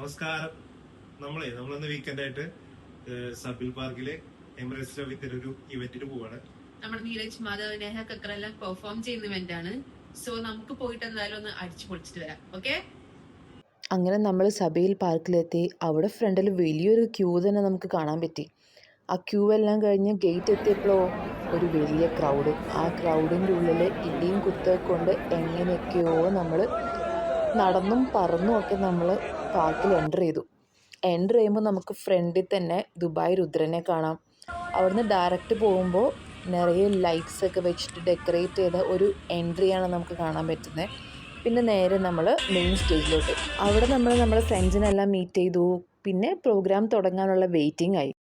നമസ്കാരം. നമ്മളിന്ന് വീക്കെൻഡായിട്ട് സബിൽ പാർക്കിലെ എമിറേറ്റ്സ് ലവിത്തിന്റെ ഒരു ഇവന്റിന് പോവാണ്. നമ്മുടെ നീരജ് മാധവ് നേഹ കക്കറെല്ലാം പെർഫോം ചെയ്യുന്ന ഇവന്റ് ആണ്. സോ നമുക്ക് പോയിട്ട് എന്തായാലും ഒന്ന് അടിച്ചു പൊളിച്ചിട്ട് വരാം. ഓക്കെ. അങ്ങനെ നമ്മൾ സബീൽ പാർക്കിലെത്തി. അവിടെ ഫ്രണ്ടിൽ വലിയൊരു ക്യൂ തന്നെ നമുക്ക് കാണാൻ പറ്റി. ആ ക്യൂ എല്ലാം കഴിഞ്ഞ് ഗേറ്റ് എത്തിയപ്പോഴോ ഒരു വലിയ ക്രൗഡ്. ആ ക്രൗഡിൻ്റെ ഉള്ളിൽ ഇടിയും കുത്തൊക്കെ കൊണ്ട് എങ്ങനെയൊക്കെയോ നമ്മൾ നടന്നും പറന്നും ഒക്കെ നമ്മൾ പാർക്കിൽ എൻ്റർ ചെയ്തു. എൻ്റർ ചെയ്യുമ്പോൾ നമുക്ക് ഫ്രണ്ടിൽ തന്നെ ദുബായ് രുദ്രനെ കാണാം. അവിടുന്ന് ഡയറക്റ്റ് പോകുമ്പോൾ നിറയെ ലൈറ്റ്സ് ഒക്കെ വെച്ചിട്ട് ഡെക്കറേറ്റ് ചെയ്ത ഒരു എൻട്രിയാണ് നമുക്ക് കാണാൻ പറ്റുന്നത്. പിന്നെ നേരെ നമ്മൾ മെയിൻ സ്റ്റേജിലോട്ട്. അവിടെ നമ്മൾ നമ്മുടെ ഫ്രണ്ട്സിനെല്ലാം മീറ്റ് ചെയ്തു. പിന്നെ പ്രോഗ്രാം തുടങ്ങാനുള്ള വെയിറ്റിംഗ് ആയി.